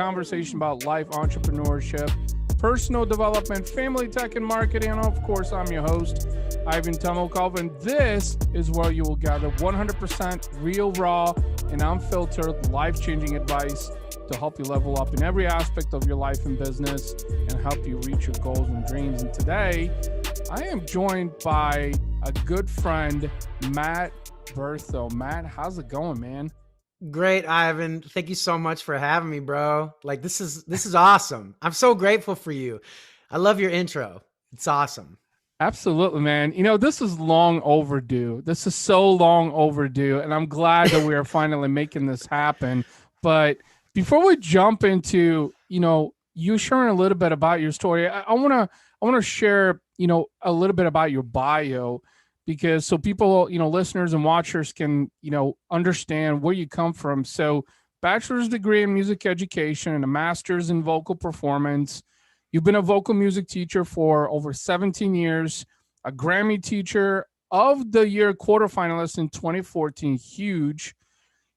conversation about life, entrepreneurship, personal development, family tech, and marketing. And of course, I'm your host, Ivan Tomokov, and this is where you will gather 100% real, raw, and unfiltered life-changing advice to help you level up in every aspect of your life and business and help you reach your goals and dreams. And today, I am joined by a good friend, Matt Berthot. Matt, how's it going, man? Great, Ivan. Thank you so much for having me, bro. Like this is awesome. I'm so grateful for you. I love your intro. It's awesome. Absolutely, man. You know, this is long overdue. This is so long overdue, and I'm glad that we are finally making this happen. But before we jump into, you sharing a little bit about your story, I wanna share, a little bit about your bio, because so people, listeners and watchers can, understand where you come from. So, bachelor's degree in music education and a master's in vocal performance. You've been a vocal music teacher for over 17 years, a Grammy Teacher of the Year quarterfinalist in 2014. Huge.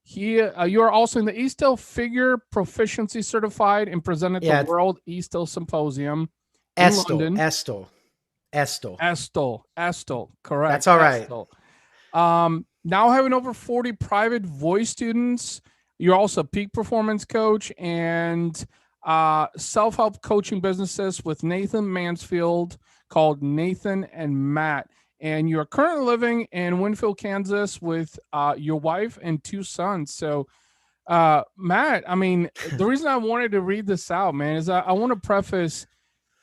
You are also in the Eastel Figure Proficiency Certified and presented the World Eastel Symposium in London. Estel. Correct. That's all right. Now having over 40 private voice students. You're also a peak performance coach and self-help coaching businesses with Nathan Mansfield called Nathan and Matt. And you're currently living in Winfield, Kansas with your wife and 2 sons. So, Matt, I mean, the reason I wanted to read this out, man, is I want to preface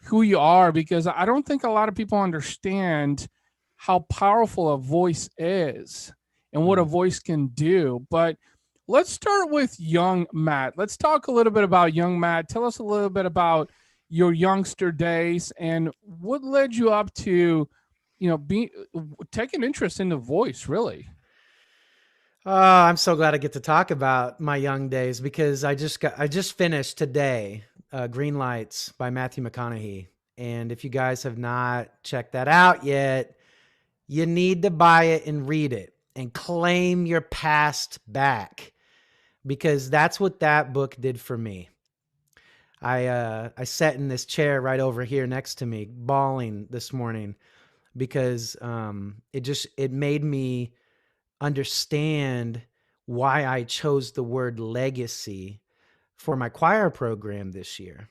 who you are, because I don't think a lot of people understand how powerful a voice is and what a voice can do. But let's start with young Matt. Let's talk a little bit about young Matt. Tell us a little bit about your youngster days and what led you up to, taking interest in the voice, really. I'm so glad I get to talk about my young days, because I just finished today, Green Lights by Matthew McConaughey. And if you guys have not checked that out yet, you need to buy it and read it and claim your past back, because that's what that book did for me. I sat in this chair right over here next to me, bawling this morning, because it made me understand why I chose the word legacy for my choir program this year,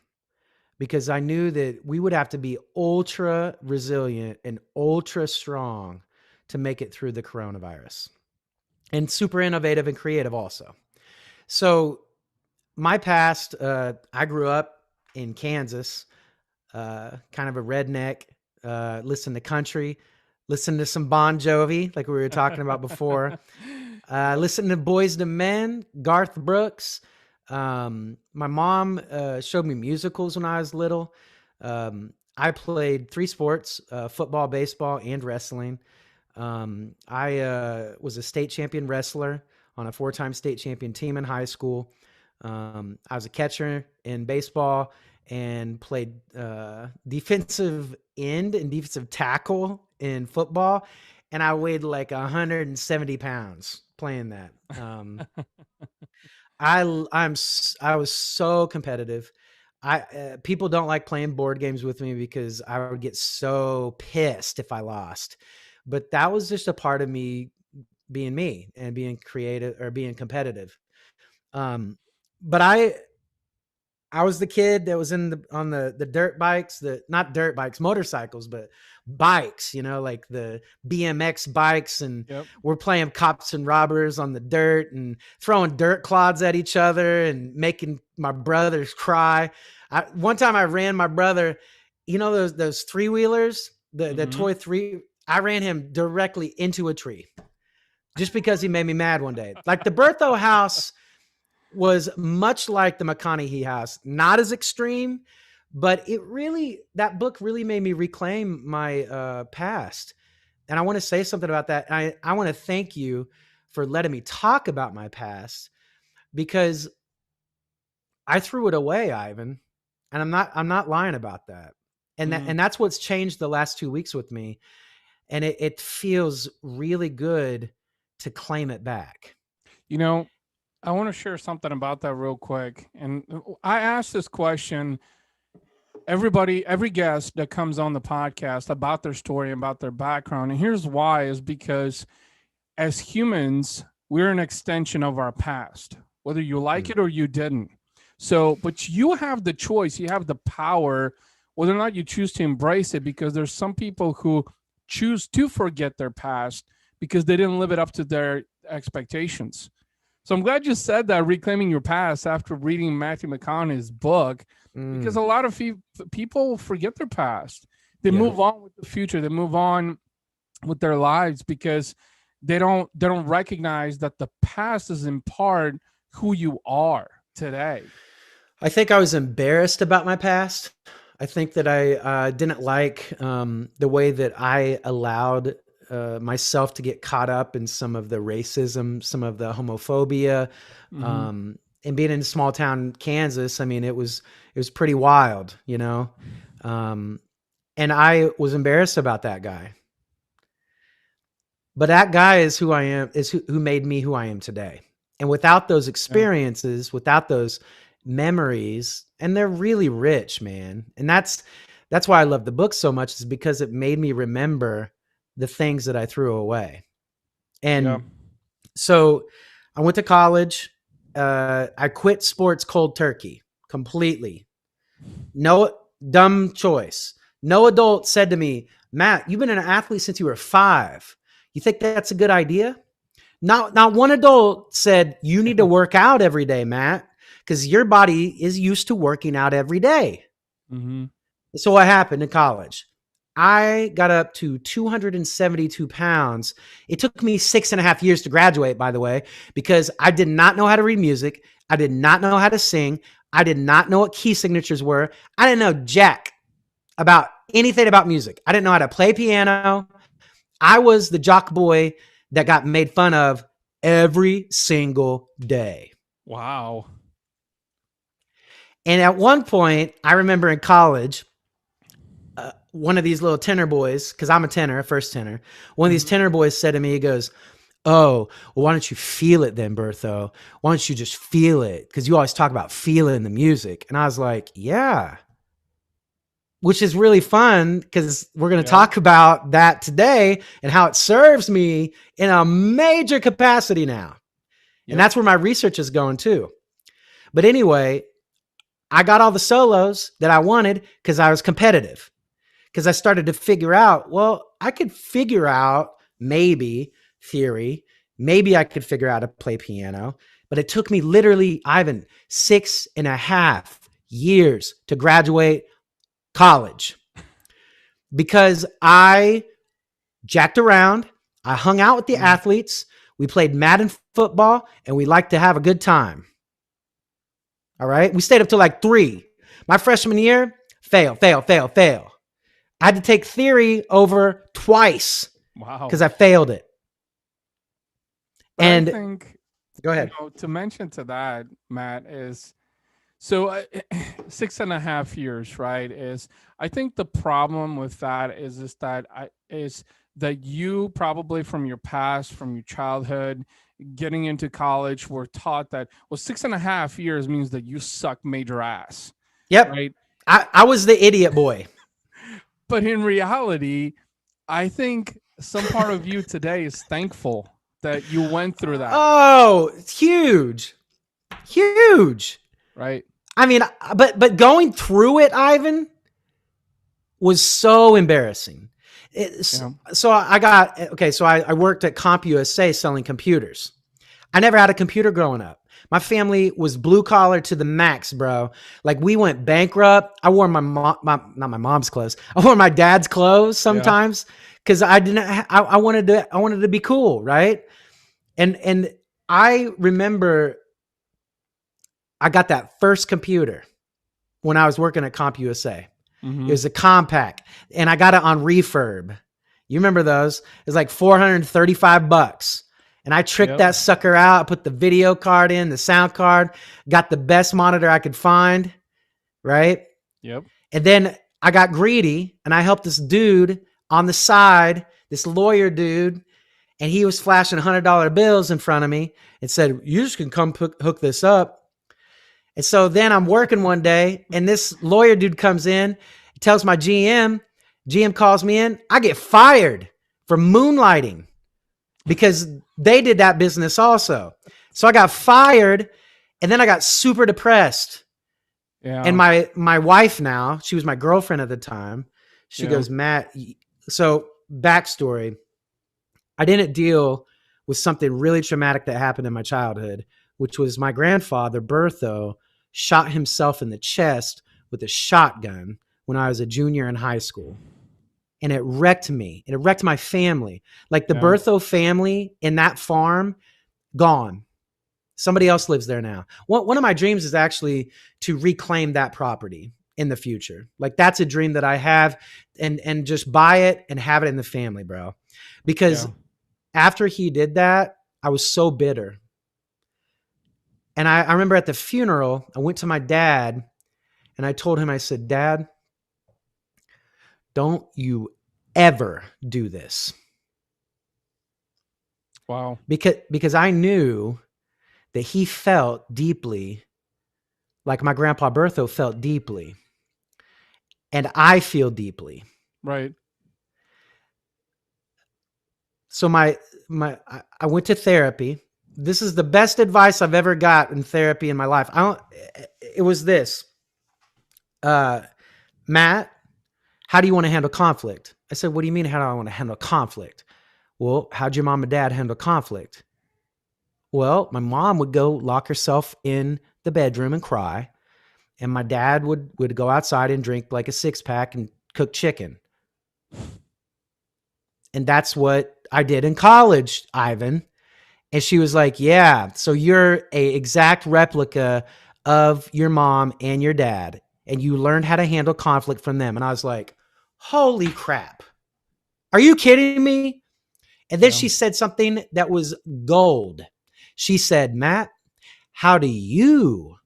because I knew that we would have to be ultra resilient and ultra strong to make it through the coronavirus, and super innovative and creative also. So my past, I grew up in Kansas, kind of a redneck, listen to country, listen to some Bon Jovi, like we were talking about before. Listen to Boyz II Men, Garth Brooks. My mom showed me musicals when I was little. I played 3 sports, football, baseball, and wrestling. I was a state champion wrestler on a 4-time state champion team in high school. I was a catcher in baseball and played defensive end and defensive tackle in football. And I weighed like 170 pounds playing that. I was so competitive. People don't like playing board games with me because I would get so pissed if I lost. But that was just a part of me being me and being creative or being competitive. But I was the kid that was on the dirt bikes, not dirt bikes, motorcycles, but bikes, like the BMX bikes. And we're playing cops and robbers on the dirt and throwing dirt clods at each other and making my brothers cry. One time I ran my brother, those 3-wheelers, the toy 3, I ran him directly into a tree just because he made me mad one day. Like the Berthot house was much like the McConaughey house, not as extreme, but that book really made me reclaim my past. And I want to say something about that. I want to thank you for letting me talk about my past, because I threw it away, Ivan, and I'm not lying about that. And that's what's changed the last 2 weeks with me. And it feels really good to claim it back. I want to share something about that real quick. And I asked this question every guest that comes on the podcast about their story, about their background. And here's why is because as humans, we're an extension of our past, whether you like Mm. it or you didn't. So, but you have the choice, you have the power, whether or not you choose to embrace it, because there's some people who choose to forget their past because they didn't live it up to their expectations. So I'm glad you said that, reclaiming your past, after reading Matthew McConaughey's book, because Mm. a lot of people forget their past. They Yeah. move on with the future. They move on with their lives because they don't recognize that the past is in part who you are today. I think I was embarrassed about my past. I think that I didn't like the way that I allowed myself to get caught up in some of the racism, some of the homophobia, Mm-hmm. and being in small town Kansas. I mean, it was pretty wild, um, and I was embarrassed about that guy. But that guy is who I am, is who made me who I am today. And without those Yeah. experiences, without those memories, and they're really rich, man. And that's why I love the book so much, is because it made me remember the things that I threw away. Yeah. And so I went to college. I quit sports cold turkey completely. No, dumb choice. No adult said to me, Matt, you've been an athlete since you were 5. You think that's a good idea? Not one adult said you need to work out every day, Matt, because your body is used to working out every day. Mm-hmm. So what happened in college? I got up to 272 pounds. It took me 6.5 years to graduate, by the way, because I did not know how to read music. I did not know how to sing. I did not know what key signatures were. I didn't know jack about anything about music. I didn't know how to play piano. I was the jock boy that got made fun of every single day. Wow. And at one point, I remember in college, one of these little tenor boys, because I'm a tenor, first tenor, one of these Mm-hmm. tenor boys said to me, he goes, "Oh, well, why don't you feel it then, Berthot? Why don't you just feel it? Because you always talk about feeling the music." And I was like, yeah, which is really fun because we're going to Yep. talk about that today and how it serves me in a major capacity now. And Yep. that's where my research is going too. But anyway, I got all the solos that I wanted because I was competitive. Because I started to figure out, well, I could figure out maybe theory. Maybe I could figure out how to play piano. But it took me literally, Ivan, 6.5 years to graduate college because I jacked around. I hung out with the Mm. athletes. We played Madden football and we liked to have a good time. All right. We stayed up till like 3. My freshman year, fail, fail, fail, fail. I had to take theory over twice Wow. because I failed it. But I And think, go ahead. to mention to that, Matt, is so 6.5 years, right? Is I think the problem with that is that you probably from your past, from your childhood, getting into college, were taught that, well, 6.5 years means that you suck major ass, Yep. right? I was the idiot boy. But in reality, I think some part of you today is thankful that you went through that, Oh, it's huge. Huge. right? I mean, but going through it, Ivan, was so embarrassing. Yeah. So I got, okay, so I worked at CompUSA selling computers. I never had a computer growing up. My family was blue collar to the max, bro. Like we went bankrupt. I wore not my mom's clothes. I wore my dad's clothes Yeah. sometimes because I wanted to be cool, right? And I remember I got that first computer when I was working at CompUSA. It Mm-hmm. was a compact, and I got it on refurb. You remember those? It was like $435. And I tricked Yep. that sucker out. I put the video card in, the sound card, got the best monitor I could find, right? Yep. And then I got greedy and I helped this dude on the side, this lawyer dude, and he was flashing $100 bills in front of me and said, "You just can come hook this up." And so then I'm working one day, and this lawyer dude comes in, tells my GM calls me in. I get fired for moonlighting because they did that business also. So I got fired, and then I got super depressed. Yeah. And my wife now, she was my girlfriend at the time. She goes, "Matt," so backstory, I didn't deal with something really traumatic that happened in my childhood, which was my grandfather, Berthot, shot himself in the chest with a shotgun when I was a junior in high school. And it wrecked me. It wrecked my family. Like the Berthot family in that farm, gone. Somebody else lives there now. One of my dreams is actually to reclaim that property in the future. Like that's a dream that I have, and just buy it and have it in the family, bro. Because after he did that, I was so bitter. And I remember at the funeral, I went to my dad and I told him, I said, "Dad, don't you ever do this." Wow. Because I knew that he felt deeply like my grandpa Berthot felt deeply. And I feel deeply. Right. So I went to therapy. This is the best advice I've ever got in therapy in my life. It was this. "Matt, how do you want to handle conflict?" I said, "What do you mean, how do I want to handle conflict?" "Well, how'd your mom and dad handle conflict?" "Well, my mom would go lock herself in the bedroom and cry. And my dad would go outside and drink like a 6-pack and cook chicken." And that's what I did in college, Ivan. And she was like, "Yeah, so you're a exact replica of your mom and your dad. And you learned how to handle conflict from them." And I was like, holy crap. Are you kidding me? And then she said something that was gold. She said, "Matt, how do you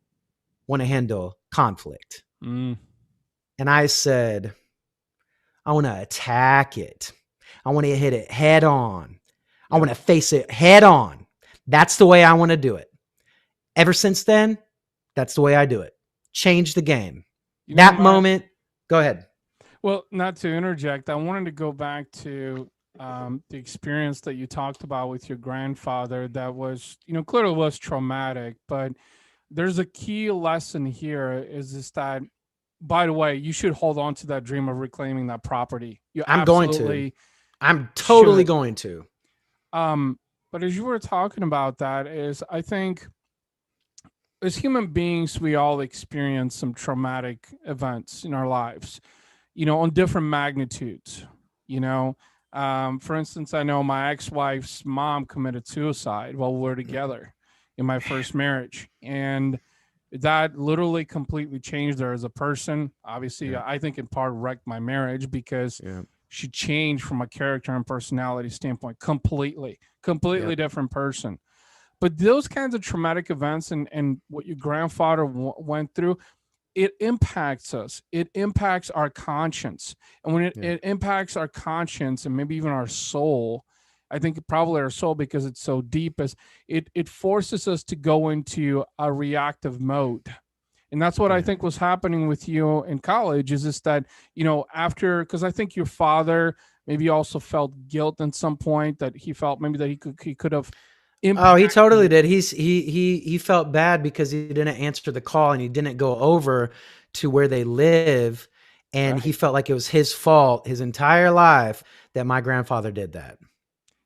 want to handle conflict?" And I said, "I want to attack it. I want to hit it head on. I want to face it head on. That's the way I want to do it." Ever since then, that's the way I do it. Change the game. That moment, go ahead. Well, not to interject, I wanted to go back to the experience that you talked about with your grandfather that was, clearly was traumatic, but there's a key lesson here is that, by the way, you should hold on to that dream of reclaiming that property. I'm totally going to. But as you were talking about that, is I think as human beings, we all experience some traumatic events in our lives, on different magnitudes. For instance, I know my ex-wife's mom committed suicide while we were together in my first marriage, and that literally completely changed her as a person. Obviously, I think in part wrecked my marriage because she changed from a character and personality standpoint completely different person. But those kinds of traumatic events and what your grandfather went through, it impacts us. It impacts our conscience. And when it impacts our conscience and maybe even our soul, I think probably our soul, because it's so deep, as it forces us to go into a reactive mode. And that's what I think was happening with you in college, is just that, after, because I think your father maybe also felt guilt at some point, that he felt maybe that he could have impacted. Oh, he totally did. He felt bad because he didn't answer the call and he didn't go over to where they live. And he felt like it was his fault his entire life that my grandfather did that.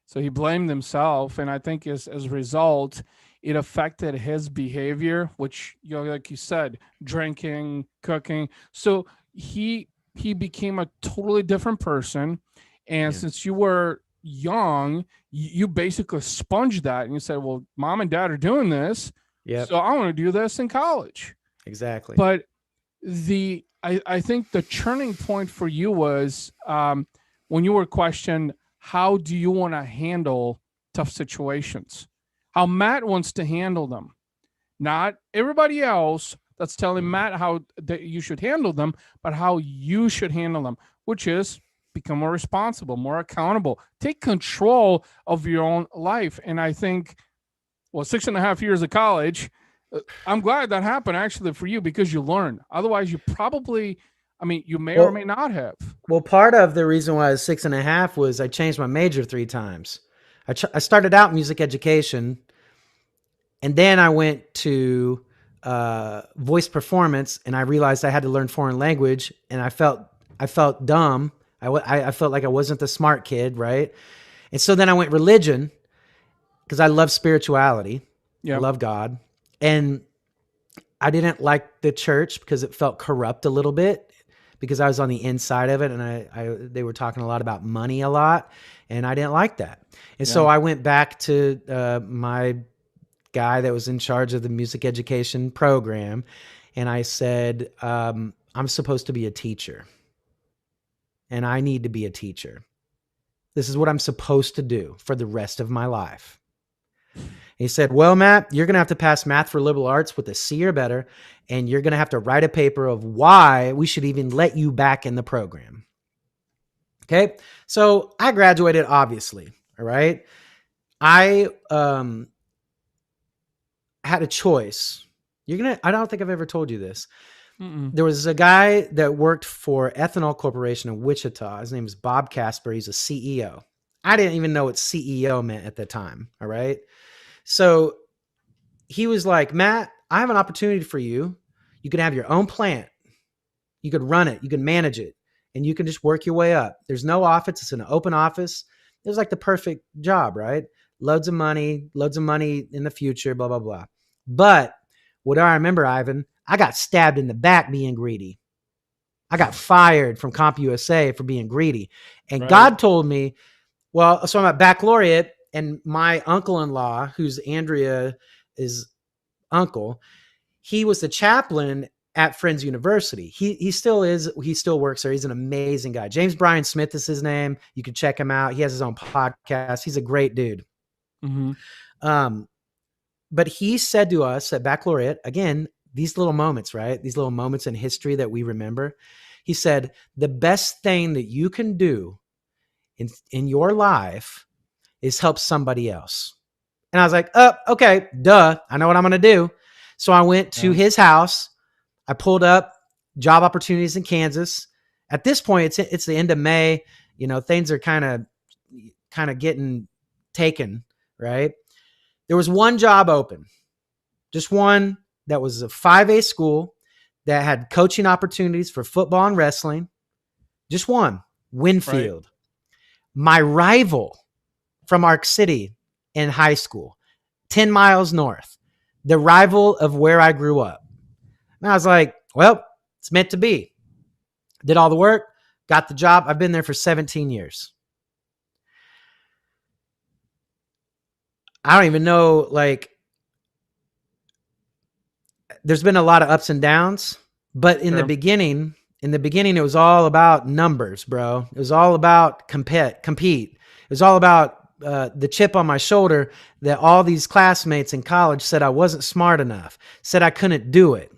So he blamed himself. And I think as a result, it affected his behavior, which, like you said, drinking, cooking. So he became a totally different person. And since you were young, you basically sponged that and you said, well, mom and dad are doing this. So I want to do this in college. Exactly. But I think the turning point for you was when you were questioned, how do you want to handle tough situations? How Matt wants to handle them, not everybody else that's telling Matt how that you should handle them, but how you should handle them, which is become more responsible, more accountable, take control of your own life. And I think, well, 6.5 years of college, I'm glad that happened actually for you because you learned. Otherwise, you probably, I mean, you may or may Well, not have. well, part of the reason why I was 6.5 was I changed my major 3 times. I started out music education, and then I went to voice performance, and I realized I had to learn foreign language, and I felt dumb. I felt like I wasn't the smart kid, right? And so then I went religion because I love spirituality. I Yeah. love God, and I didn't like the church because it felt corrupt a little bit because I was on the inside of it, and they were talking a lot about money a lot, and I didn't like that. And Yeah. so I went back to my guy that was in charge of the music education program, and I said, I'm supposed to be a teacher, and I need to be a teacher. This is what I'm supposed to do for the rest of my life. He said, well, Matt, you're going to have to pass math for liberal arts with a C or better, and you're going to have to write a paper of why we should even let you back in the program. Okay. So I graduated, obviously. All right. I had a choice. I don't think I've ever told you this. Mm-mm. There was a guy that worked for Ethanol Corporation in Wichita. His name is Bob Casper. He's a CEO. I didn't even know what CEO meant at the time. All right. So he was like, Matt, I have an opportunity for you. You can have your own plant. You could run it. You can manage it. And you can just work your way up. There's no office. It's an open office. It was like the perfect job, right? Loads of money in the future, blah, blah, blah. But what do I remember, Ivan? I got stabbed in the back being greedy. I got fired from CompUSA for being greedy. And Right. God told me, well, so I'm at baccalaureate, and my uncle-in-law, who's Andrea's uncle, he was the chaplain at Friends University. He still is. He still works there. He's an amazing guy. James Bryan Smith is his name. You can check him out. He has his own podcast. He's a great dude. Mm-hmm. But he said to us at baccalaureate, again, these little moments, right? These little moments in history that we remember. He said, the best thing that you can do in your life is help somebody else. And I was like, oh, okay, duh. I know what I'm going to do. So I went to his house. I pulled up job opportunities in Kansas. At this point, it's the end of May. You know, things are kind of getting taken, right? There was one job open, just one that was a 5A school that had coaching opportunities for football and wrestling. Just one, Winfield. Right. My rival from Arc City in high school, 10 miles north, the rival of where I grew up. And I was like, well, it's meant to be. Did all the work, got the job. I've been there for 17 years. I don't even know, like, there's been a lot of ups and downs, but in the beginning, it was all about numbers, bro. It was all about compete. It was all about the chip on my shoulder that all these classmates in college said I wasn't smart enough, said I couldn't do it.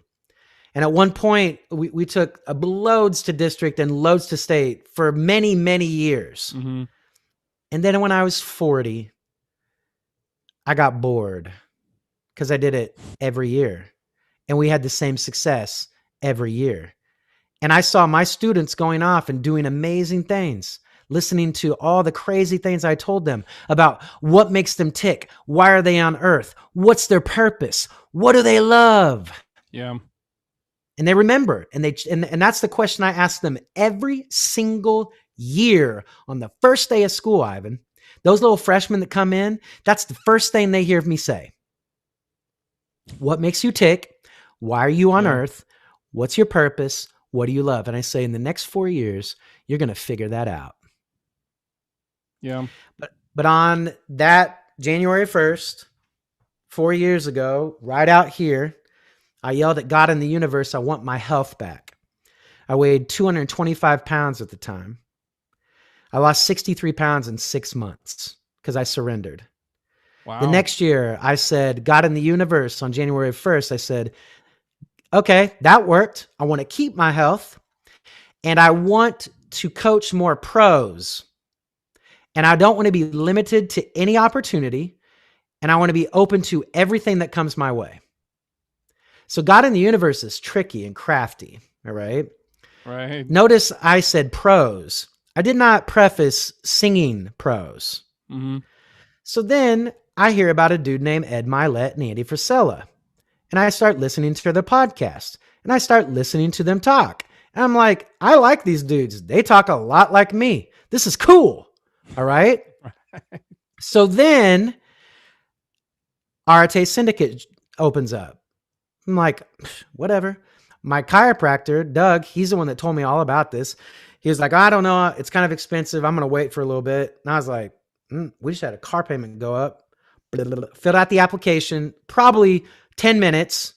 And at one point, we took loads to district and loads to state for many, many years. Mm-hmm. And then when I was 40, I got bored because I did it every year. And we had the same success every year. And I saw my students going off and doing amazing things, listening to all the crazy things I told them about what makes them tick. Why are they on earth? What's their purpose? What do they love? Yeah. And they remember. And that's the question I ask them every single year on the first day of school, Ivan. Those little freshmen that come in, that's the first thing they hear me say. What makes you tick? Why are you on earth? What's your purpose? What do you love? And I say, in the next 4 years, you're going to figure that out. Yeah. But on that January 1st, 4 years ago, right out here, I yelled at God in the universe, I want my health back. I weighed 225 pounds at the time. I lost 63 pounds in 6 months because I surrendered. Wow. The next year, I said, God in the universe, on January 1st, I said, okay, that worked. I want to keep my health, and I want to coach more pros. And I don't want to be limited to any opportunity. And I want to be open to everything that comes my way. So God in the universe is tricky and crafty. All right. Right. Notice I said pros. I did not preface singing pros. Mm-hmm. So then I hear about a dude named Ed Milet and Andy Frisella. And I start listening to their podcast. And I start listening to them talk. And I'm like, I like these dudes. They talk a lot like me. This is cool. All right. So then RTA Syndicate opens up. I'm like, whatever. My chiropractor, Doug, he's the one that told me all about this. He was like, I don't know. It's kind of expensive. I'm going to wait for a little bit. And I was like, we just had a car payment go up. Filled out the application, probably 10 minutes.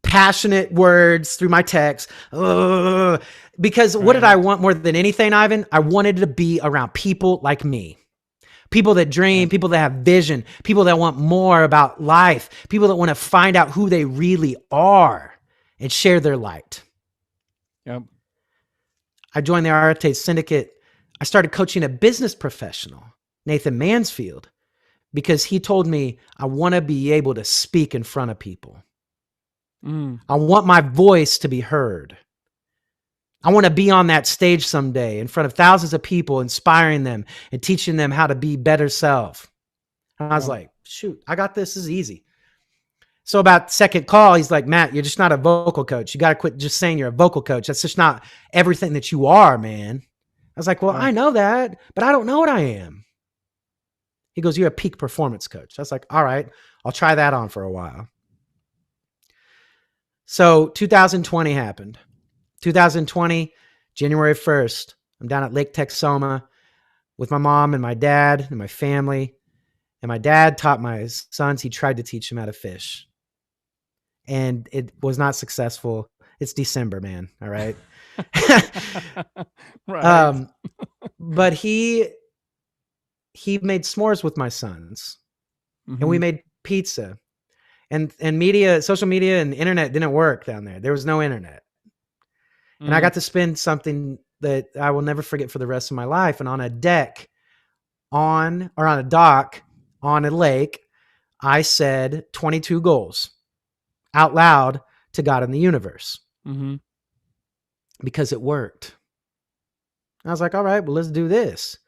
Passionate words through my text. Because what did I want more than anything, Ivan? I wanted to be around people like me. People that dream, people that have vision, people that want more about life, people that want to find out who they really are and share their light. Yep. I joined the RTA Syndicate. I started coaching a business professional, Nathan Mansfield, because he told me I want to be able to speak in front of people. I want my voice to be heard. I want to be on that stage someday in front of thousands of people, inspiring them and teaching them how to be better self. And I was like, shoot, I got this. This is easy. So about second call, he's like, Matt, you're just not a vocal coach. You got to quit just saying you're a vocal coach. That's just not everything that you are, man. I was like, well, I know that, but I don't know what I am. He goes, you're a peak performance coach. I was like, all right, I'll try that on for a while. So 2020 happened. 2020, January 1st, I'm down at Lake Texoma with my mom and my dad and my family. And my dad taught my sons, he tried to teach them how to fish. And it was not successful. It's December, man. All right. Right. But he made s'mores with my sons. And we made pizza. And media, social media and internet didn't work down there. There was no internet. And I got to spend something that I will never forget for the rest of my life. And on a deck, on a dock, on a lake, I said 22 goals out loud to God in the universe. Because it worked. I was like, all right, well, let's do this.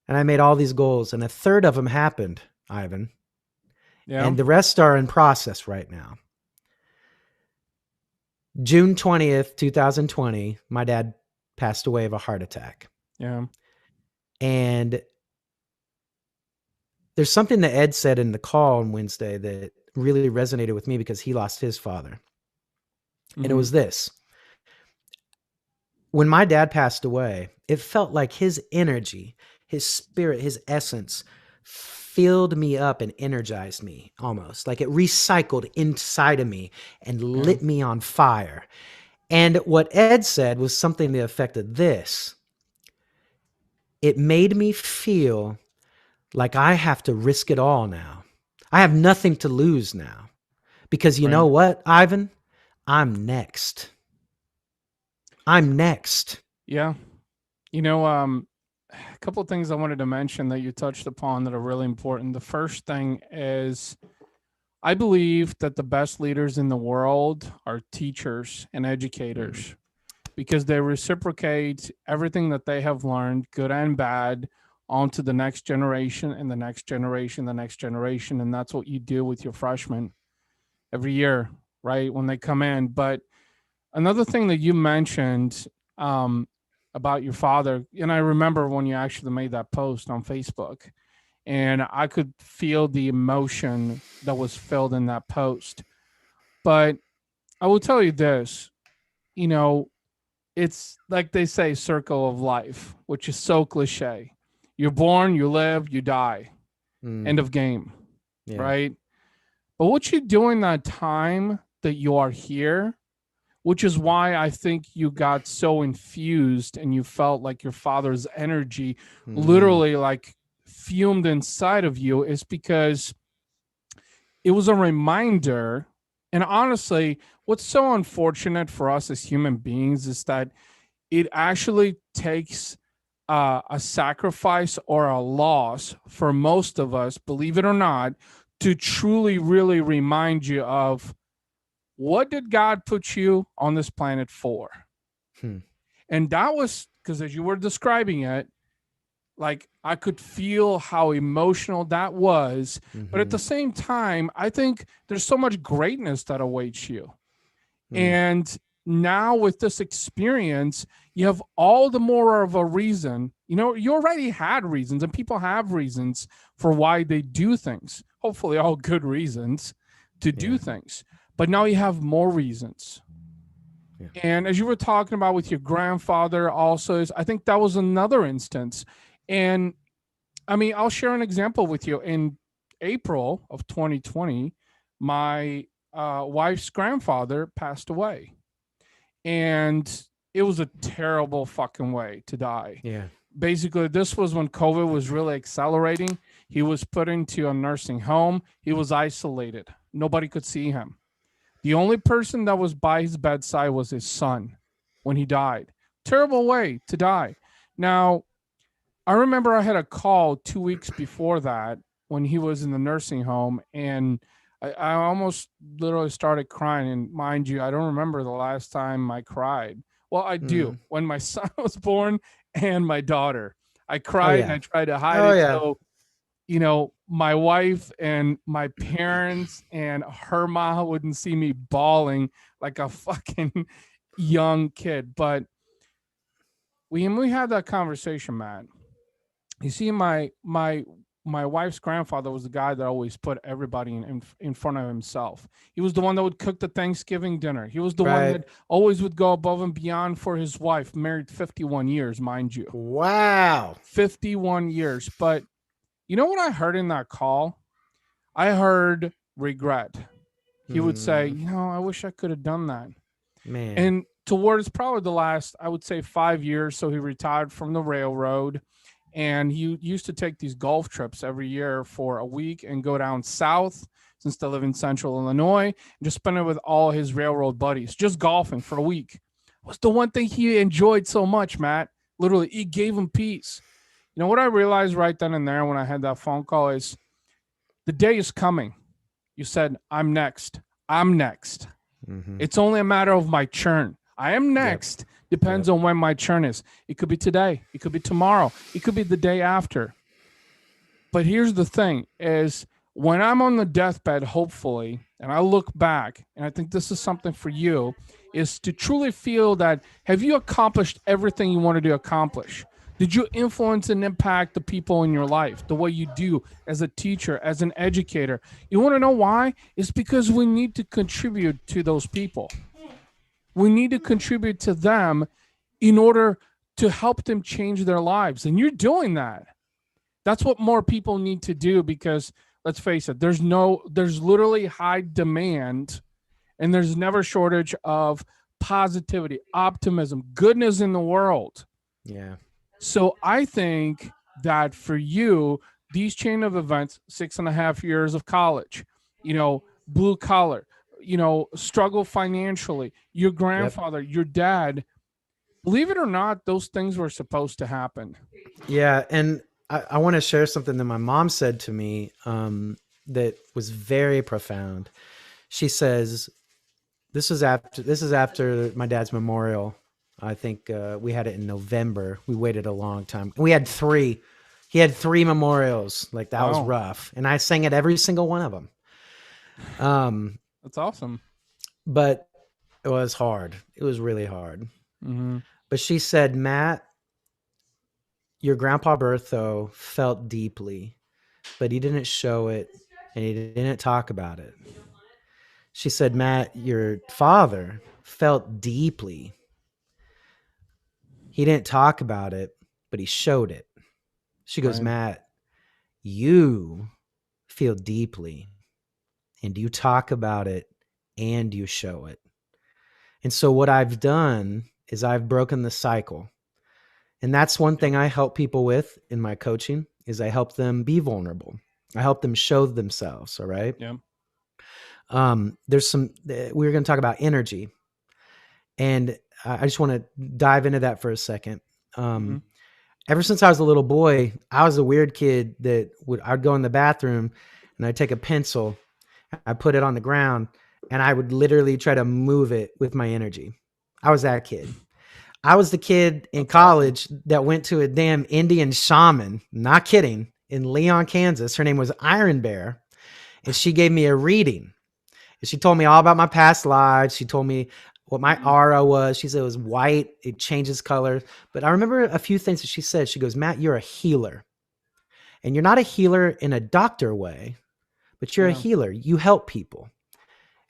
And I made all these goals, and a third of them happened, Ivan. Yeah. And the rest are in process right now. June 20th, 2020, my dad passed away of a heart attack. Yeah. And there's something that Ed said in the call on Wednesday that really resonated with me because he lost his father. And it was this. When my dad passed away, it felt like his energy, his spirit, his essence filled me up and energized me almost. Like it recycled inside of me and lit me on fire. And what Ed said was something to the effect of this. It made me feel like I have to risk it all now. I have nothing to lose now. Because you know what, Ivan? I'm next. I'm next. Yeah. You know, a couple of things I wanted to mention that you touched upon that are really important. The first thing is I believe that the best leaders in the world are teachers and educators because they reciprocate everything that they have learned, good and bad, onto the next generation and the next generation, the next generation. And that's what you do with your freshmen every year, right? When they come in. But another thing that you mentioned about your father, and I remember when you actually made that post on Facebook, and I could feel the emotion that was filled in that post. But I will tell you this, you know, it's like they say, circle of life, which is so cliche. You're born, you live, you die. End of game, right? But what you do in that time that you are here, which is why I think you got so infused and you felt like your father's energy literally like fumed inside of you, is because it was a reminder. And honestly, what's so unfortunate for us as human beings is that it actually takes a sacrifice or a loss for most of us, believe it or not, to truly, really remind you of what did God put you on this planet for? Hmm. And that was because, as you were describing it, like I could feel how emotional that was. But at Mm-hmm. the same time, I think there's so much greatness that awaits you. Hmm. And now with this experience, you have all the more of a reason. You know, you already had reasons, and people have reasons for why they do things. Hopefully, all good reasons to do Yeah. things. But now you have more reasons. Yeah. And as you were talking about with your grandfather, also, is I think that was another instance. And I mean, I'll share an example with you. In April of 2020, my wife's grandfather passed away, and it was a terrible fucking way to die. Yeah. Basically, this was when COVID was really accelerating. He was put into a nursing home. He was isolated. Nobody could see him. The only person that was by his bedside was his son when he died. Terrible way to die. Now, I remember I had a call 2 weeks before that when he was in the nursing home, and I almost literally started crying. And mind you, I don't remember the last time I cried. Well, I do. Mm. When my son was born and my daughter, I Oh cried and yeah. I tried to hide Oh it. yeah. So, you know, my wife and my parents and her mom wouldn't see me bawling like a fucking young kid. But we had that conversation, Matt. You see, my wife's grandfather was the guy that always put everybody in front of himself. He was the one that would cook the Thanksgiving dinner. He was the one Right. that always would go above and beyond for his wife, married 51 years, mind you. Wow. 51 years. But you know what I heard in that call? I heard regret. He would say, Mm. you know, I wish I could have done that. Man. And towards probably the last, I would say 5 years, so he retired from the railroad, and he used to take these golf trips every year for a week and go down south, since they live in central Illinois, and just spend it with all his railroad buddies, just golfing for a week. It was the one thing he enjoyed so much, Matt. Literally, it gave him peace. You know what I realized right then and there when I had that phone call is the day is coming. You said, I'm next. I'm next. Mm-hmm. It's only a matter of my churn. I am Yep. next. Depends Yep. on when my churn is. It could be today. It could be tomorrow. It could be the day after. But here's the thing is when I'm on the deathbed, hopefully, and I look back, and I think this is something for you, is to truly feel that have you accomplished everything you wanted to accomplish? Did you influence and impact the people in your life the way you do as a teacher, as an educator? You want to know why? It's because we need to contribute to those people. We need to contribute to them in order to help them change their lives. And you're doing that. That's what more people need to do because let's face it, there's literally high demand and there's never shortage of positivity, optimism, goodness in the world. Yeah. So I think that for you, these chain of events, 6.5 years of college, you know, blue collar, you know, struggle financially, your Yep. grandfather, your dad, believe it or not, those things were supposed to happen. Yeah. And I want to share something that my mom said to me that was very profound. She says, this is after my dad's memorial. I think we had it in November. We waited a long time. We had three. He had three memorials. Like that was Wow. rough. And I sang at every single one of them. That's awesome. But it was hard. It was really hard. Mm-hmm. But she said, Matt, your grandpa Berthot felt deeply, but he didn't show it and he didn't talk about it. She said, Matt, your father felt deeply. He didn't talk about it, but he showed it. She goes, Right. Matt, you feel deeply and you talk about it and you show it. And so what I've done is I've broken the cycle. And that's one thing I help people with in my coaching is I help them be vulnerable. I help them show themselves. All right. Yeah. There's some, we're going to talk about energy. And I just want to dive into that for a second. Mm-hmm. Ever since I was a little boy, I was a weird kid that I'd go in the bathroom and I'd take a pencil, I put it on the ground, and I would literally try to move it with my energy. I was that kid. I was the kid in college that went to a damn Indian shaman, not kidding, in Leon, Kansas. Her name was Iron Bear, and she gave me a reading. And she told me all about my past lives. She told me what my aura was. She said it was white. It changes color. But I remember a few things that she said. She goes, Matt, you're a healer. And you're not a healer in a doctor way, but you're a healer. You help people.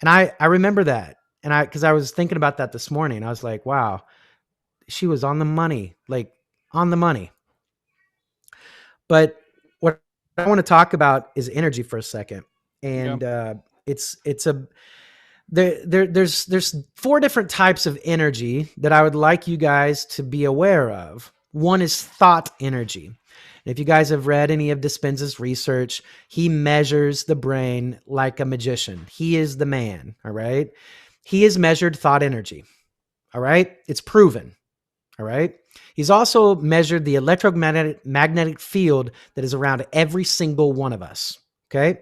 And I remember that. And because I was thinking about that this morning. I was like, wow, she was on the money, like on the money. But what I want to talk about is energy for a second. And there's 4 different types of energy that I would like you guys to be aware of. One is thought energy. And if you guys have read any of Dispenza's research, he measures the brain like a magician. He is the man, all right? He has measured thought energy, all right? It's proven, all right? He's also measured the electromagnetic field that is around every single one of us, okay?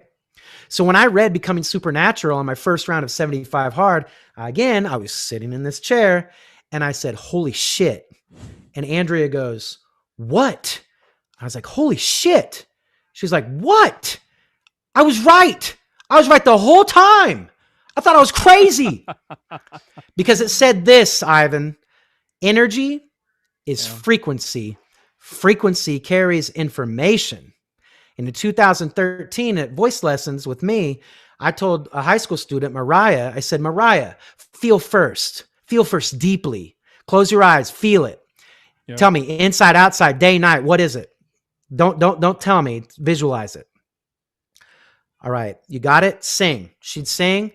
So when I read Becoming Supernatural on my first round of 75 Hard, again, I was sitting in this chair and I said, holy shit. And Andrea goes, what? I was like, holy shit. She's like, what? I was right. I was right the whole time. I thought I was crazy. Because it said this, Ivan, energy is frequency. Frequency carries information. In 2013 at Voice Lessons with me, I told a high school student, Mariah, I said, Mariah, feel first deeply. Close your eyes, feel it. Yep. Tell me inside, outside, day, night, what is it? Don't tell me, visualize it. All right, you got it? Sing. She'd sing.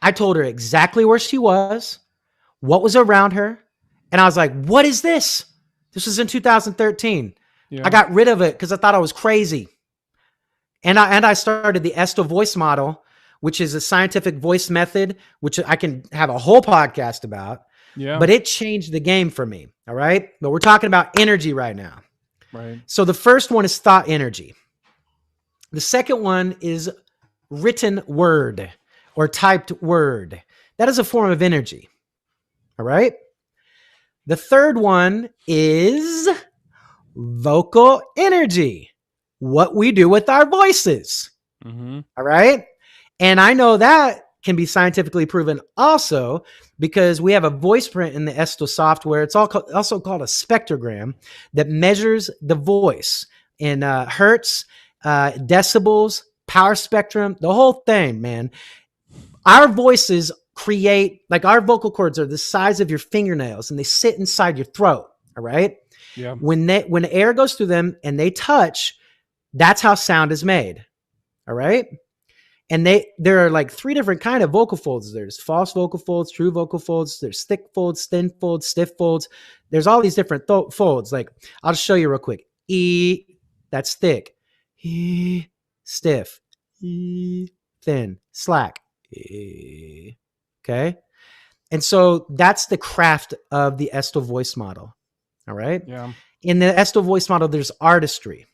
I told her exactly where she was, what was around her, and I was like, what is this? This was in 2013. Yeah. I got rid of it because I thought I was crazy. And I started the Esto voice model, which is a scientific voice method, which I can have a whole podcast about. Yeah. But it changed the game for me. All right. But we're talking about energy right now. Right. So the first one is thought energy. The second one is written word or typed word. That is a form of energy. All right. The third one is vocal energy. What we do with our voices. Mm-hmm. All right. And I know that can be scientifically proven also because we have a voice print in the Esto software. It's also called a spectrogram that measures the voice in hertz, decibels, power spectrum, the whole thing, man. Our voices create, like our vocal cords are the size of your fingernails and they sit inside your throat. All right. Yeah. When air goes through them and they touch, that's how sound is made. All right. And there are like 3 different kind of vocal folds. There's false vocal folds, true vocal folds. There's thick folds, thin folds, stiff folds. There's all these different folds. Like I'll just show you real quick. E, that's thick. E, stiff. E, thin, slack. E, okay. And so that's the craft of the Esto voice model. All right. Yeah. In the Esto voice model, there's artistry,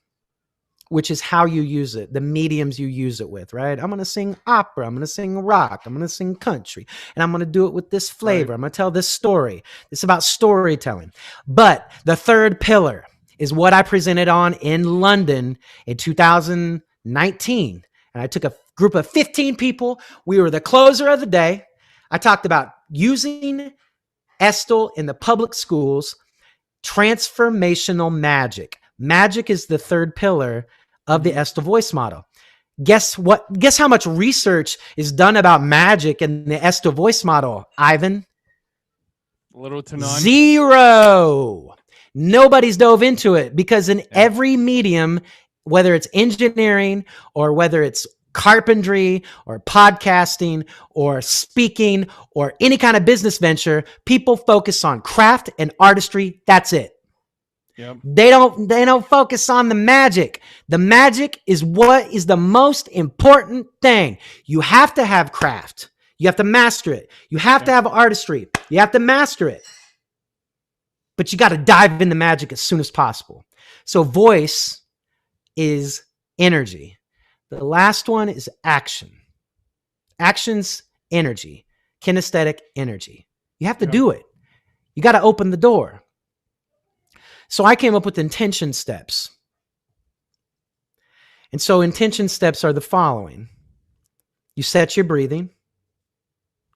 which is how you use it, the mediums you use it with, right? I'm going to sing opera. I'm going to sing rock. I'm going to sing country. And I'm going to do it with this flavor. Right. I'm going to tell this story. It's about storytelling. But the third pillar is what I presented on in London in 2019. And I took a group of 15 people. We were the closer of the day. I talked about using Estel in the public schools, transformational magic. Magic is the third pillar of the Estel voice model. Guess what? Guess how much research is done about magic in the Estel voice model, Ivan? Little to none. 0. Nobody's dove into it because in every medium, whether it's engineering or whether it's carpentry or podcasting or speaking or any kind of business venture, people focus on craft and artistry. That's it. Yep. They don't focus on the magic. The magic is what is the most important thing. You have to have craft. You have to master it. You have to have artistry. You have to master it. But you got to dive into magic as soon as possible. So voice is energy. The last one is action. Action's energy, kinesthetic energy. You have to do it. You got to open the door. So I came up with intention steps. And so intention steps are the following. You set your breathing.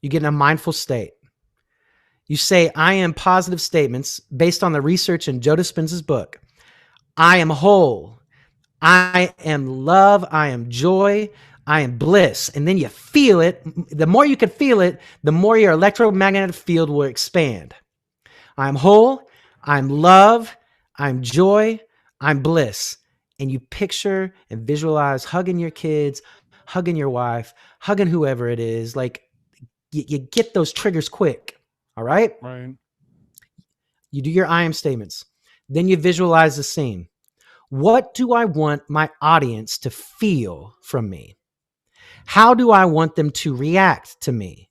You get in a mindful state. You say, I am positive statements based on the research in Joe Dispenza's book. I am whole. I am love. I am joy. I am bliss. And then you feel it. The more you can feel it, the more your electromagnetic field will expand. I'm whole. I'm love. I'm joy. I'm bliss. And you picture and visualize hugging your kids, hugging your wife, hugging whoever it is. Like you get those triggers quick. All right? Right. You do your I am statements. Then you visualize the scene. What do I want my audience to feel from me? How do I want them to react to me?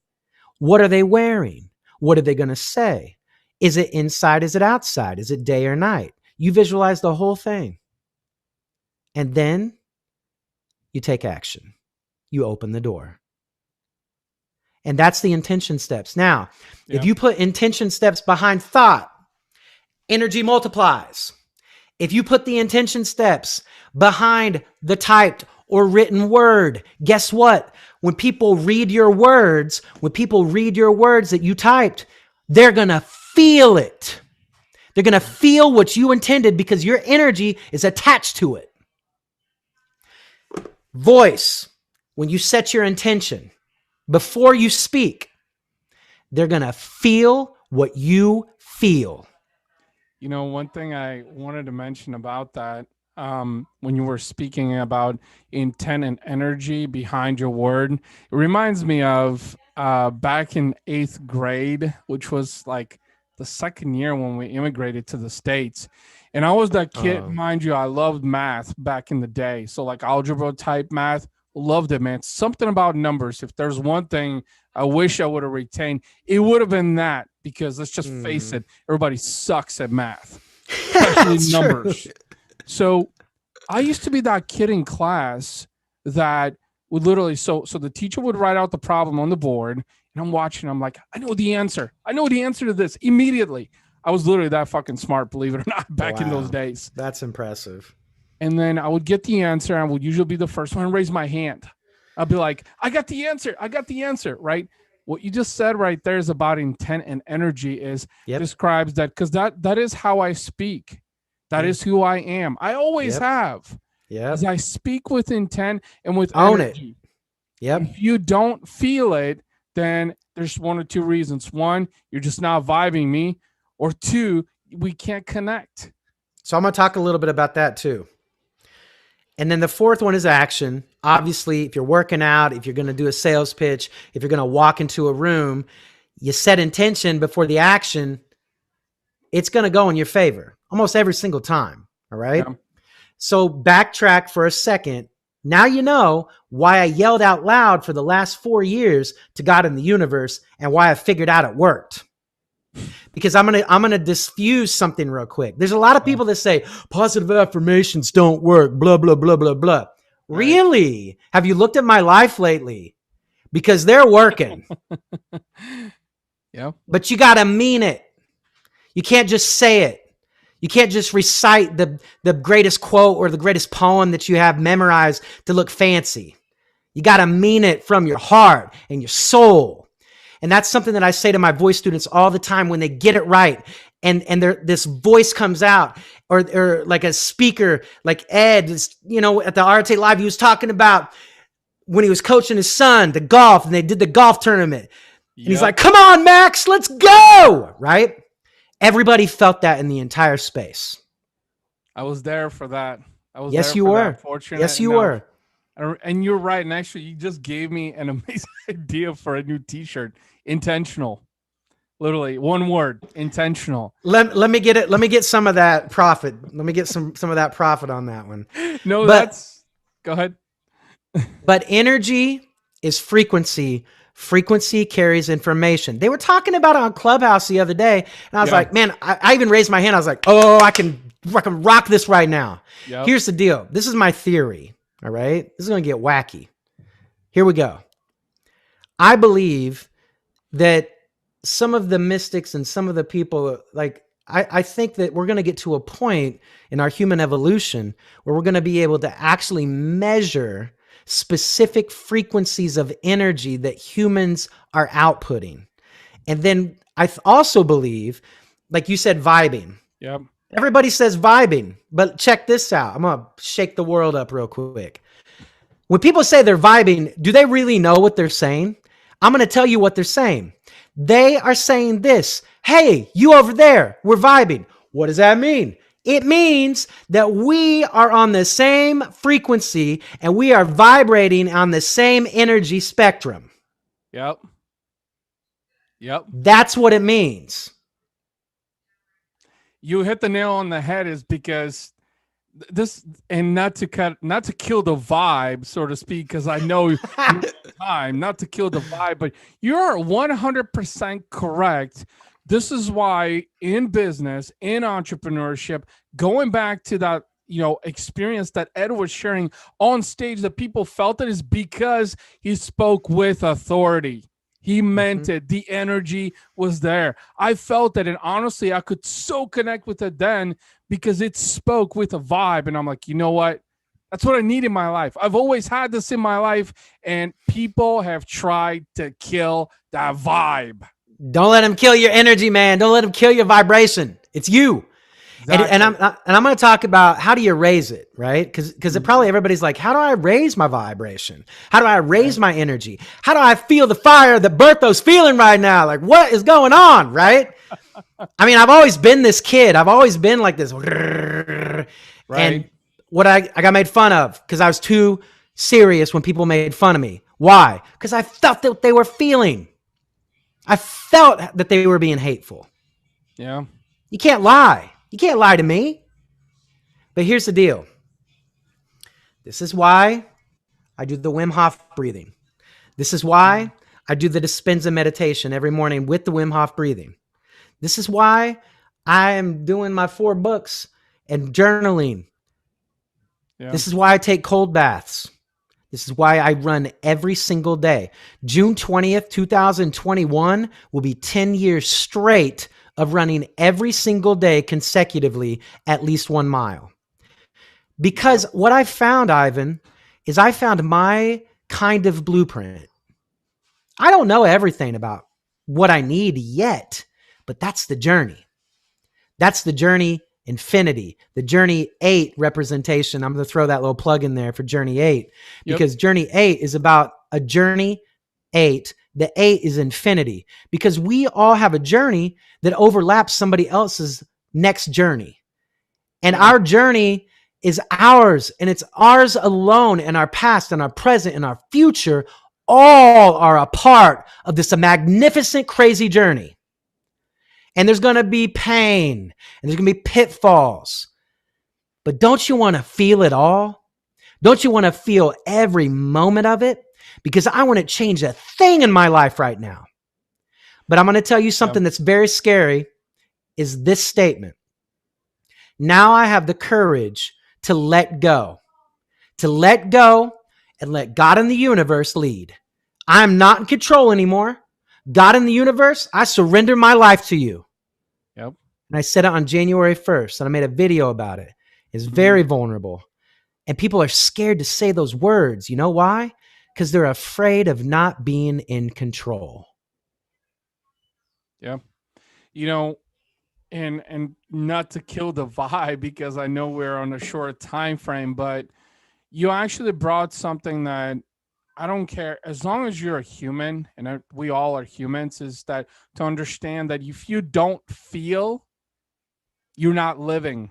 What are they wearing? What are they going to say? Is it inside? Is it outside? Is it day or night? You visualize the whole thing. And then you take action. You open the door. And that's the intention steps. Now, if you put intention steps behind thought, energy multiplies. If you put the intention steps behind the typed or written word, guess what? When people read your words that you typed, they're going to feel it. They're going to feel what you intended because your energy is attached to it. Voice, when you set your intention, before you speak, they're going to feel what you feel. You know, one thing I wanted to mention about that, when you were speaking about intent and energy behind your word, it reminds me of back in 8th grade, which was like the second year when we immigrated to the States. And I was that kid, mind you, I loved math back in the day. So like algebra type math, loved it, man. Something about numbers. If there's one thing I wish I would have retained, it would have been that, because let's just face it, everybody sucks at math, especially numbers. True. So I used to be that kid in class that would literally, so the teacher would write out the problem on the board, and I'm watching, I'm like, I know the answer. I know the answer to this immediately. I was literally that fucking smart, believe it or not, back in those days. That's impressive. And then I would get the answer. I would usually be the first one to raise my hand. I'd be like, I got the answer. I got the answer, right? What you just said right there is about intent and energy describes that, because that is how I speak. That is who I am. I always have. Yeah. As I speak with intent and with energy. Yep. If you don't feel it, then there's one or two reasons. One, you're just not vibing me. Or two, we can't connect. So I'm going to talk a little bit about that too. And then the fourth one is action. Obviously, if you're working out, if you're going to do a sales pitch, if you're going to walk into a room, you set intention before the action, it's going to go in your favor almost every single time. All right. Yeah. So backtrack for a second. Now you know why I yelled out loud for the last 4 years to God in the universe, and why I figured out it worked. Because I'm gonna diffuse something real quick. There's a lot of people that say positive affirmations don't work, blah, blah, blah, blah, blah. Really? Have you looked at my life lately? Because they're working. Yeah. But you gotta mean it. You can't just say it. You can't just recite the greatest quote or the greatest poem that you have memorized to look fancy. You gotta mean it from your heart and your soul. And that's something that I say to my voice students all the time when they get it right. And this voice comes out, or like a speaker, like Ed, at the RTA Live, he was talking about when he was coaching his son, the golf, and they did the golf tournament. Yep. And he's like, come on, Max, let's go. Right? Everybody felt that in the entire space. I was there for that. Yes, you were. Yes, you were. And you're right. And actually, you just gave me an amazing idea for a new t-shirt. Intentional. Literally, one word, intentional. Let me get it. Let me get some of that profit. Let me get some of that profit on that one. No, go ahead. But energy is frequency Frequency carries information. They were talking about it on Clubhouse the other day, and I was like, man, I even raised my hand. I was like, oh, I can rock this right now. Yep. Here's the deal. This is my theory. All right. This is going to get wacky. Here we go. I believe that some of the mystics and some of the people, like, I think that we're going to get to a point in our human evolution where we're going to be able to actually measure specific frequencies of energy that humans are outputting. And then I also believe, like you said, vibing. Yep. Everybody says vibing, but check this out. I'm going to shake the world up real quick. When people say they're vibing, do they really know what they're saying? I'm going to tell you what they're saying. They are saying this. Hey, you over there, we're vibing. What does that mean? It means that we are on the same frequency and we are vibrating on the same energy spectrum. Yep. Yep. That's what it means. You hit the nail on the head, is because this, and not to kill the vibe, so to speak, because I know time, not to kill the vibe, but you're 100% correct. This is why in business, in entrepreneurship, going back to that, experience that Ed was sharing on stage, that people felt it, is because he spoke with authority. He meant it. The energy was there. I felt it. And honestly, I could so connect with it then because it spoke with a vibe. And I'm like, you know what? That's what I need in my life. I've always had this in my life, and people have tried to kill that vibe. Don't let them kill your energy, man. Don't let them kill your vibration. It's you. Exactly. And I'm going to talk about how do you raise it, right? Because probably everybody's like, how do I raise my vibration? How do I raise my energy? How do I feel the fire that Berthot's feeling right now? Like, what is going on, right? I mean, I've always been this kid. I've always been like this. Right. And what I got made fun of because I was too serious when people made fun of me. Why? Because I felt that they were feeling. I felt that they were being hateful. Yeah. You can't lie. You can't lie to me. But here's the deal. This is why I do the Wim Hof breathing. This is why I do the Dispenza meditation every morning with the Wim Hof breathing. This is why I am doing my 4 books and journaling. Yeah. This is why I take cold baths. This is why I run every single day. June 20th, 2021 will be 10 years straight of running every single day consecutively at least 1 mile. Because what I found, Ivan, is I found my kind of blueprint. I don't know everything about what I need yet, but that's the journey. That's the journey infinity, the journey 8 representation. I'm going to throw that little plug in there for journey 8 because journey 8 is about a journey 8. The 8 is infinity because we all have a journey that overlaps somebody else's next journey. And our journey is ours, and it's ours alone, and our past and our present and our future all are a part of this magnificent, crazy journey. And there's going to be pain, and there's going to be pitfalls. But don't you want to feel it all? Don't you want to feel every moment of it? Because I want to change a thing in my life right now. But I'm going to tell you something that's very scary, is this statement. Now I have the courage to let go and let God and the universe lead. I'm not in control anymore. God and the universe, I surrender my life to you. Yep. And I said it on January 1st, and I made a video about it. It's very vulnerable. And people are scared to say those words. You know why? Because they're afraid of not being in control. Yeah. And not to kill the vibe, because I know we're on a short time frame, but you actually brought something that I don't care, as long as you're a human, and we all are humans, is that to understand that if you don't feel, you're not living.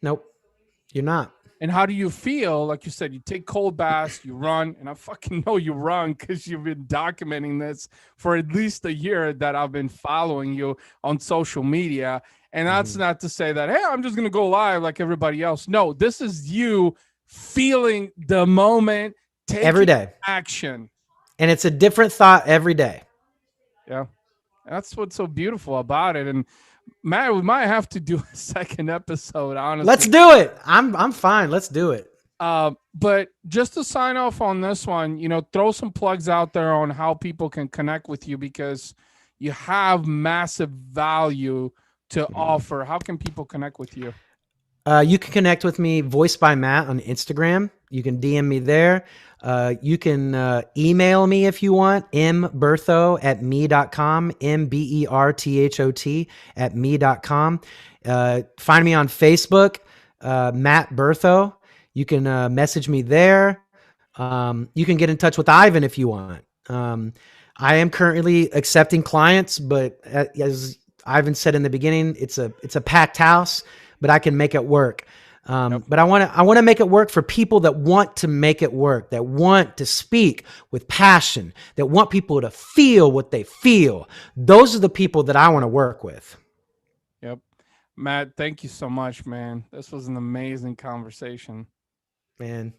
Nope, you're not. And how do you feel? Like you said, you take cold baths, you run, and I fucking know you run because you've been documenting this for at least a year that I've been following you on social media. And that's not to say that, hey, I'm just going to go live like everybody else. No, this is you feeling the moment, taking every day action. And it's a different thought every day. Yeah. That's what's so beautiful about it. And Matt, we might have to do a second episode, Let's honestly. do it. I'm fine. Let's do it. But just to sign off on this one, throw some plugs out there on how people can connect with you, because you have massive value to offer. How can people connect with you? You can connect with me, Voice by Matt, on Instagram. You can DM me there. You can email me if you want, mberthot@me.com, MBERTHOT@me.com. Find me on Facebook, Matt Berthot. You can message me there. You can get in touch with Ivan if you want. I am currently accepting clients, but as Ivan said in the beginning, it's a packed house, but I can make it work. But I want to make it work for people that want to make it work, that want to speak with passion, that want people to feel what they feel. Those are the people that I want to work with. Yep. Matt, thank you so much, man. This was an amazing conversation. Man,